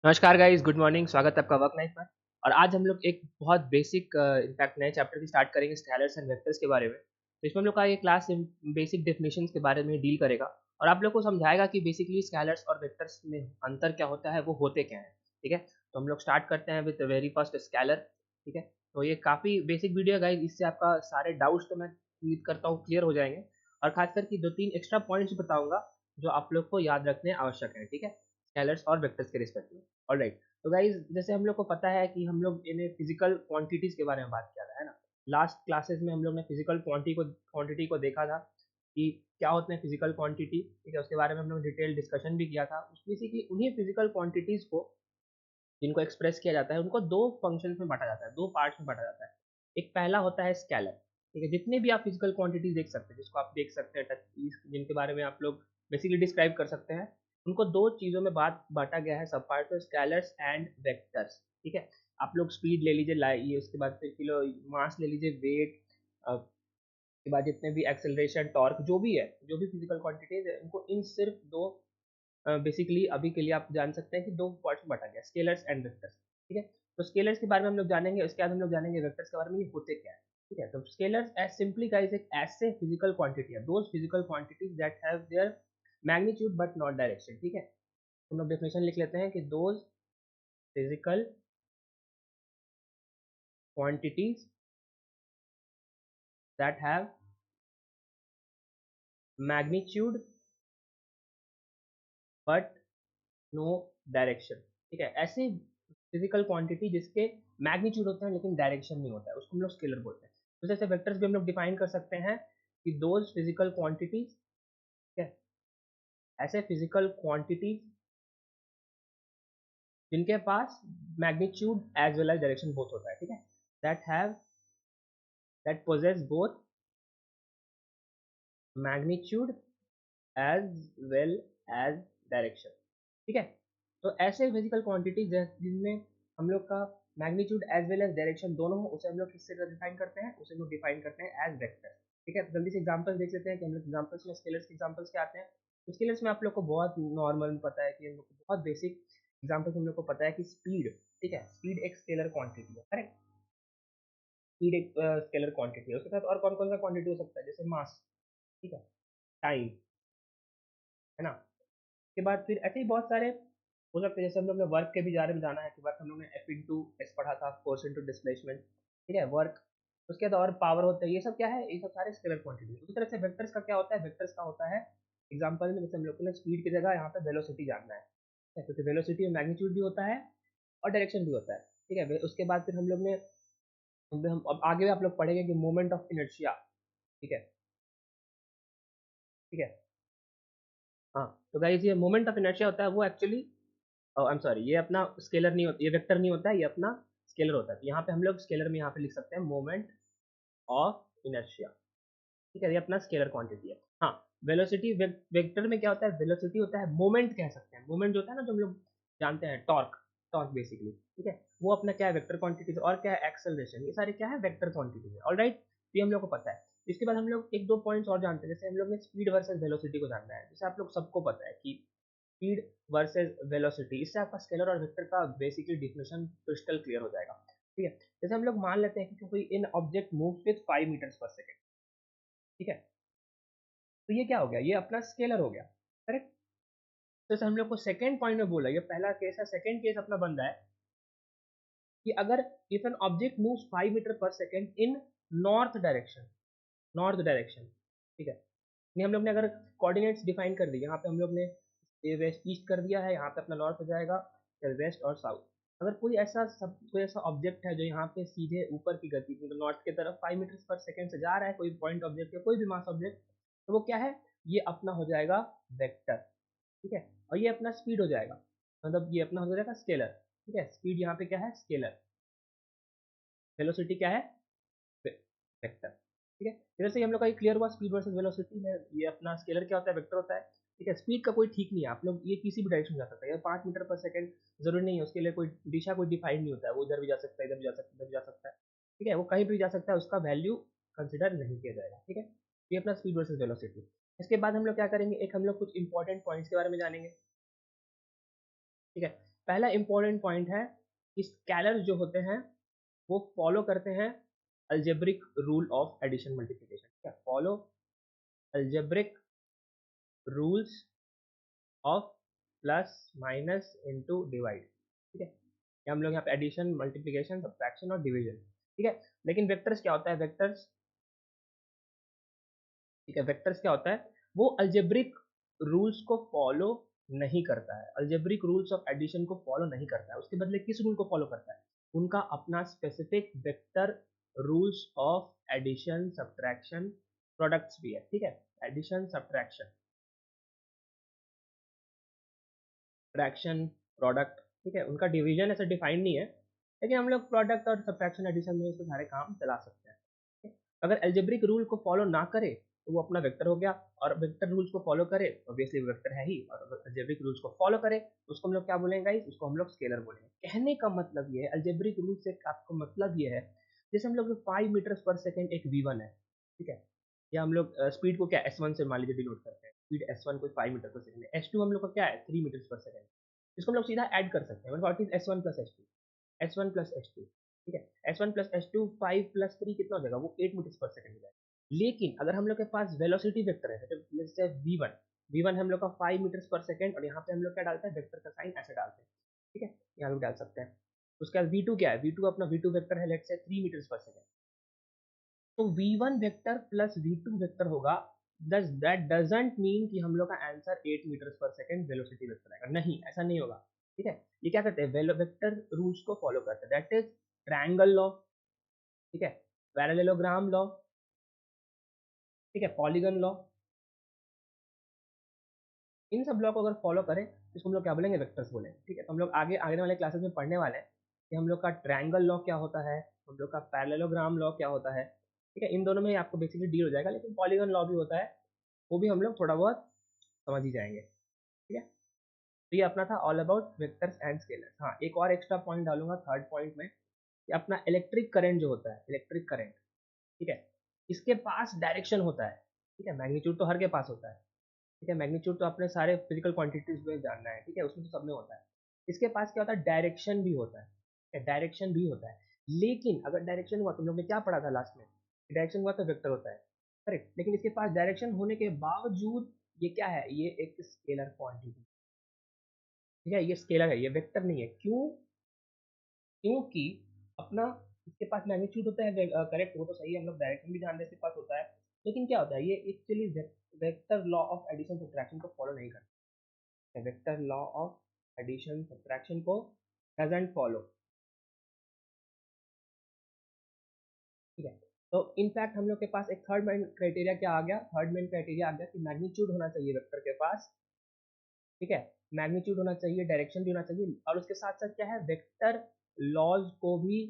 नमस्कार guys, good morning. स्वागत है आपका वर्क लाइफ पर। और आज हम लोग एक बहुत बेसिक इनफैक्ट नए चैप्टर की स्टार्ट करेंगे स्केलर्स एंड वेक्टर्स के बारे में। तो इसमें हम लोग का ये क्लास बेसिक डेफिनेशंस के बारे में डील करेगा और आप लोग को समझाएगा कि बेसिकली स्केलर्स और वेक्टर्स में अंतर क्या होता है, वो होते क्या हैं। ठीक है, तो हम लोग स्टार्ट करते हैं विद वेरी फर्स्ट स्केलर। ठीक है, तो ये काफ़ी बेसिक वीडियो है गाइस, इससे आपका सारे डाउट्स तो मैं उम्मीद करता हूँ क्लियर हो जाएंगे और खासकर की 2-3 एक्स्ट्रा पॉइंट्स बताऊंगा जो आप लोग को याद रखने आवश्यक है। ठीक है, स्केलर्स और वेक्टर्स के रिस्पेक्ट में। ऑलराइट, तो गाइज जैसे हम लोग को पता है कि हम लोग इन्हें फिजिकल क्वांटिटीज के बारे में बात किया था, है ना। लास्ट क्लासेस में हम लोग ने फिजिकल क्वांटिटी को देखा था कि क्या होते हैं फिजिकल क्वांटिटी। ठीक है, उसके बारे में हम लोग डिटेल डिस्कशन भी किया था। बेसिकली उन्हीं फिजिकल क्वांटिटीज को जिनको एक्सप्रेस किया जाता है उनको दो फंक्शंस में बांटा जाता है, दो पार्ट्स में बांटा जाता है। एक पहला होता है स्केलर। ठीक है, जितने भी आप फिजिकल क्वांटिटीज देख सकते हैं, जिसको आप देख सकते हैं टच, जिनके बारे में आप लोग बेसिकली डिस्क्राइब कर सकते हैं, उनको दो चीज़ों में बांटा गया है, सब पार्ट में, स्केलर्स एंड वेक्टर्स। ठीक है, आप लोग स्पीड ले लीजिए, ये उसके बाद फिर किलो मास ले लीजिए, वेट के बाद जितने भी एक्सेलरेशन, टॉर्क, जो भी है, जो भी फिजिकल क्वांटिटीज है, उनको इन सिर्फ दो बेसिकली अभी के लिए आप जान सकते हैं कि दो पार्ट्स में बांटा गया, स्केलर्स एंड वेक्टर्स। ठीक है, तो स्केलर्स के बारे में हम लोग जानेंगे, उसके बाद हम लोग जानेंगे वेक्टर्स के बारे में, ये होते क्या है। ठीक है, तो स्केलर्स एज सिंपली गाइस एक ऐसे फिजिकल क्वांटिटी है, those physical quantities that have their magnitude but not direction. ठीक है, हम लोग डेफिनेशन लिख लेते हैं कि those physical quantities that have magnitude but no direction. ठीक है, ऐसी फिजिकल क्वांटिटी जिसके मैग्नीट्यूड होते हैं लेकिन डायरेक्शन नहीं होता है, उसको हम लोग स्केलर बोलते हैं। तो जैसे वेक्टर्स भी हम लोग डिफाइन कर सकते हैं कि दोज फिजिकल क्वांटिटीज, ठीक है, ऐसे फिजिकल क्वांटिटीज जिनके पास magnitude as well as direction both होता है। ठीक है, that have that possess both magnitude as well as direction. ठीक है, तो ऐसे फिजिकल क्वांटिटीज जिनमें हम लोग का magnitude as well as direction दोनों हो, उसे हम लोग किससे डिफाइन करते हैं, उसे हम लोग डिफाइन करते हैं एज वेक्टर। ठीक है, तो जल्दी से एग्जांपल्स देख लेते हैं कि हम लोग एग्जांपल्स में स्केलर्स के एग्जांपल्स क्या आते हैं। तो स्केलर्स में आप लोग को बहुत नॉर्मल पता है कि हम लोग को बहुत बेसिक एग्जांपल्स हम लोग को पता है कि स्पीड। ठीक है, स्पीड एक स्केलर क्वांटिटी है, करेक्ट। स्पीड एक स्केलर क्वांटिटी है, उसके साथ और कौन कौन सा क्वांटिटी हो सकता है, जैसे मास, ठीक है, टाइम, है ना। उसके बाद फिर ऐसे ही बहुत सारे हो सकते हैं, जैसे हम लोग ने वर्क के भी बारे में जाना है कि वर्क हम लोग ने एफ इंटू एस पढ़ा था, फोर्स इंटू डिस्प्लेसमेंट। ठीक है, वर्क, उसके बाद और पावर होता है, ये सब क्या है, ये सब सारे स्केलर क्वांटिटी। उसी तरह से वेक्टर्स का क्या होता है, वेक्टर्स का होता है एग्जांपल में, जैसे हम लोग ने स्पीड की जगह यहाँ पे वेलोसिटी जानना है, ठीक है, क्योंकि वेलोसिटी में मैग्नीट्यूड भी होता है और डायरेक्शन भी होता है। ठीक है, उसके बाद फिर हम लोग ने, हम अब आगे भी आप लोग पढ़ेंगे कि मोमेंट ऑफ इनर्शिया। ठीक है, ठीक है, हाँ। तो गाइस ये मोमेंट ऑफ इनर्शिया होता है, वो एक्चुअली, आई एम सॉरी, ये अपना स्केलर नहीं होता, ये वेक्टर नहीं होता है, ये अपना स्केलर होता है। तो यहाँ पे हम लोग स्केलर में यहाँ पे लिख सकते हैं मोमेंट ऑफ इनर्शिया। ठीक है, ये अपना स्केलर क्वांटिटी है। हाँ, वेलोसिटी, वेक्टर में क्या होता है, वेलोसिटी होता है मोमेंट, कह सकते हैं मोमेंट जो होता है ना, जो हम लोग जानते हैं, टॉर्क, टॉर्क बेसिकली। ठीक है, वो अपना क्या है, वेक्टर क्वांटिटी। और क्या है, एक्सेलरेशन, ये सारे क्या है, वेक्टर क्वांटिटी है। ऑलराइट, ये हम लोग को पता है। इसके बाद हम लोग एक दो पॉइंट्स और जानते हैं, जैसे हम लोग ने स्पीड वर्सेस वेलोसिटी को जानना है। जैसे आप लोग सबको पता है कि स्पीड वर्सेस वेलोसिटी, इससे आपका स्केलर और वेक्टर का बेसिकली डिफिनेशन क्रिस्टल क्लियर हो जाएगा। ठीक है, जैसे हम लोग मान लेते हैं कि कोई इन ऑब्जेक्ट मूव्स विद 5 मीटर्स पर सेकंड। ठीक है, तो ये क्या हो गया, ये अपना स्केलर हो गया, करेक्ट। तो जैसे हम लोग को सेकंड पॉइंट में बोला, ये पहला केस है, सेकंड केस अपना बन रहा है कि अगर if an object moves 5 meter per second in north direction, north direction. ठीक है, ये हम लोग ने अगर कोऑर्डिनेट्स डिफाइन कर दिए, यहाँ पे हम लोग ने ये वेस्ट ईस्ट कर दिया है, यहाँ पे अपना नॉर्थ हो जाएगा, फिर वेस्ट और साउथ। अगर कोई ऐसा ऑब्जेक्ट है जो यहाँ पे सीधे ऊपर की गति, मतलब नॉर्थ की तरफ 5 मीटर पर सेकंड से जा रहा है, कोई पॉइंट ऑब्जेक्ट या कोई भी मास ऑब्जेक्ट, तो वो क्या है, ये अपना हो जाएगा वेक्टर। ठीक है, और ये अपना स्पीड हो जाएगा, मतलब ये अपना हो जाएगा स्केलर। ठीक है, स्पीड यहाँ पे क्या है, स्केलर, वेलोसिटी क्या है, वेक्टर। ठीक है, इधर से हम लोग का ये क्लियर हुआ, स्पीड वर्सेस वेलोसिटी में ये अपना स्केलर क्या होता है, वेक्टर होता है। ठीक है, स्पीड का कोई ठीक नहीं है, आप लोग ये किसी भी डायरेक्शन में जा सकता है, 5 मीटर पर सेकंड जरूरी नहीं है, उसके लिए कोई दिशा कोई डिफाइन नहीं होता है, वो उधर भी जा सकता है, इधर भी जा सकता है, इधर भी जा सकता है। ठीक है, वो कहीं भी जा सकता है, उसका वैल्यू कंसिडर नहीं किया जाएगा। ठीक है, ये अपना स्पीड वर्सेस वेलोसिटी। इसके बाद हम लोग क्या करेंगे, एक हम लोग कुछ इंपॉर्टेंट पॉइंट्स के बारे में जानेंगे। ठीक है, पहला इंपॉर्टेंट पॉइंट है कि स्केलर जो होते हैं वो फॉलो करते हैं algebraic rule of addition multiplication. क्या follow algebraic rules of plus minus into divide. ठीक है, हम लोग यहाँ पे एडिशन मल्टीप्लिकेशन सब्ट्रैक्शन और डिवीजन। ठीक है, लेकिन वेक्टर्स क्या होता है, वेक्टर्स, ठीक है, वेक्टर्स क्या होता है, वो अलजेब्रिक रूल्स को फॉलो नहीं करता है, अलजेब्रिक रूल्स ऑफ एडिशन को फॉलो नहीं करता है, उसके बदले किस रूल को फॉलो करता है, उनका अपना specific vector rules of addition subtraction products भी है। ठीक है, एडिशन सब्ट्रैक्शन सब्ट्रैक्शन प्रोडक्ट, ठीक है, उनका डिवीजन ऐसा डिफाइंड नहीं है, लेकिन हम लोग प्रोडक्ट और सब्ट्रैक्शन एडिशन में उसके सारे काम चला सकते हैं। ठीक है? अगर एल्जेब्रिक रूल को फॉलो ना करे तो वो अपना वेक्टर हो गया, और वेक्टर रूल्स को फॉलो करे ऑब्वियसली वेक्टर है ही, और अगर एल्जेब्रिक रूल्स को फॉलो करे तो उसको हम लोग क्या बोलेंगे गाइस, उसको हम लोग स्केलर बोलेंगे। कहने का मतलब ये है, एल्जेब्रिक रूल से आपको मतलब ये है, जैसे हम लोग 5 मीटर्स पर सेकेंड एक v1 है, ठीक है, या हम लोग स्पीड को क्या s1 से मान लीजिए डिनोट करते हैं, स्पीड s1 कोई 5 मीटर पर सेकंड है, s2 हम लोग का क्या है 3 मीटर्स पर सेकंड, इसको हम लोग सीधा ऐड कर सकते हैं, what is s1 plus s2, s1 plus s2, ठीक है, s1 प्लस s2 5 प्लस 3 कितना हो जाएगा, वो 8 मीटर्स पर सेकंड हो जाएगा। लेकिन अगर हम लोग के पास वेलोसिटी वेक्टर है, जैसे v1, v1 हम लोग का 5 मीटर्स पर सेकंड, और यहाँ पे हम लोग क्या डालते हैं, वेक्टर का साइन ऐसे डालते हैं, ठीक है, यहाँ भी डाल सकते हैं। उसके बाद v2 क्या है, v2 अपना v2 वेक्टर है लेट्स से 3 मीटर्स पर सेकंड, तो v1 vector plus v2 vector होगा, दैट डजंट मीन कि हम लोग का आंसर 8 मीटर्स पर सेकंड वेलोसिटी वेक्टर आएगा, नहीं ऐसा नहीं होगा। ठीक है, ये क्या करते हैं, वेक्टर रूल्स को फॉलो करते हैं, दैट इज ट्रायंगल लॉ, ठीक है, पैरेललोग्राम लॉ, ठीक है, पॉलीगन लॉ, इन सब लॉ को अगर फॉलो करें तो इसको हम लोग क्या बोलेंगे, वेक्टर्स बोलेंगे। ठीक है, तो हम लोग आगे आने वाले क्लासेस में पढ़ने वाले हैं कि हम लोग का ट्रायंगल लॉ क्या होता है, हम लोग का पैरेललोग्राम लॉ क्या होता है। ठीक है, इन दोनों में आपको बेसिकली डील हो जाएगा, लेकिन पॉलीगन लॉ भी होता है, वो भी हम लोग थोड़ा बहुत समझ ही जाएंगे। ठीक है, तो ये अपना था all about vectors and scalars. हाँ, एक और एक्स्ट्रा पॉइंट डालूंगा थर्ड पॉइंट में, कि अपना इलेक्ट्रिक करंट जो होता है, इलेक्ट्रिक करंट, ठीक है, इसके पास डायरेक्शन होता है। ठीक है, मैग्नीट्यूड तो हर के पास होता है, ठीक है, मैग्नीट्यूड तो अपने सारे फिजिकल क्वांटिटीज में जानना है, ठीक है, उसमें तो सब में होता है। इसके पास क्या होता है, डायरेक्शन भी होता है, डायरेक्शन भी होता है, लेकिन अगर डायरेक्शन हुआ, तुम लोग ने क्या पढ़ा था लास्ट में, डायरेक्शन हुआ तो वेक्टर होता है, करेक्ट, लेकिन इसके पास डायरेक्शन होने के बावजूद ये क्या है, ये एक स्केलर क्वांटिटी, ठीक है, ये स्केलर है, ये वेक्टर नहीं है। क्यों, क्योंकि अपना इसके पास मैग्नीट्यूड होता है, करेक्ट, वो तो सही है, हम लोग डायरेक्शन भी जानते हैं इसके पास होता है, लेकिन क्या होता है, ये actually vector law of addition subtraction को फॉलो नहीं करता है, vector law of addition subtraction को डजंट फॉलो। ठीक है, तो इनफैक्ट हम लोग के पास एक थर्ड मेन क्राइटेरिया क्या आ गया, थर्ड मेन क्राइटेरिया आ गया कि मैग्नीट्यूड होना चाहिए वेक्टर के पास, ठीक है, मैग्नीट्यूड होना चाहिए, डायरेक्शन भी होना चाहिए, और उसके साथ साथ क्या है, वेक्टर लॉज को भी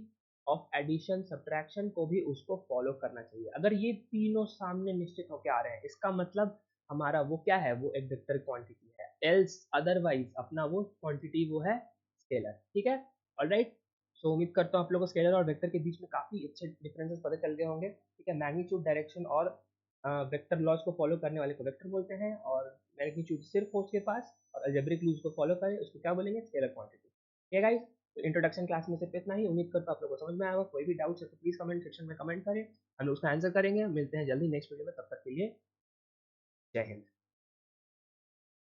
ऑफ एडिशन सब्ट्रैक्शन को भी उसको फॉलो करना चाहिए। अगर ये तीनों सामने निश्चित होकर आ रहे हैं, इसका मतलब हमारा वो क्या है, वो एक वेक्टर क्वांटिटी है, एल्स अदरवाइज अपना वो क्वांटिटी वो है स्केलर। ठीक है, ऑलराइट, सो उम्मीद करता हूँ आप लोगों को स्केलर और वेक्टर के बीच में काफी अच्छे डिफरेंसेस पता चल गए होंगे। ठीक है, मैग्नीट्यूड, डायरेक्शन और वेक्टर लॉज को फॉलो करने वाले को वेक्टर बोलते हैं, और मैग्नीट्यूड सिर्फ हो उसके पास और अलजेब्रिक रूल्स को फॉलो करे उसको क्या बोलेंगे, स्केलर क्वांटिटी। ठीक है गाइस, तो इंट्रोडक्शन क्लास में सिर्फ इतना ही, उम्मीद करता हूँ आप लोगों को समझ में आएगा। कोई भी डाउट्स है तो प्लीज कमेंट सेक्शन में कमेंट करें, हम लोग उसका आंसर करेंगे। मिलते हैं जल्दी नेक्स्ट वीडियो में, तब तक के लिए जय हिंद।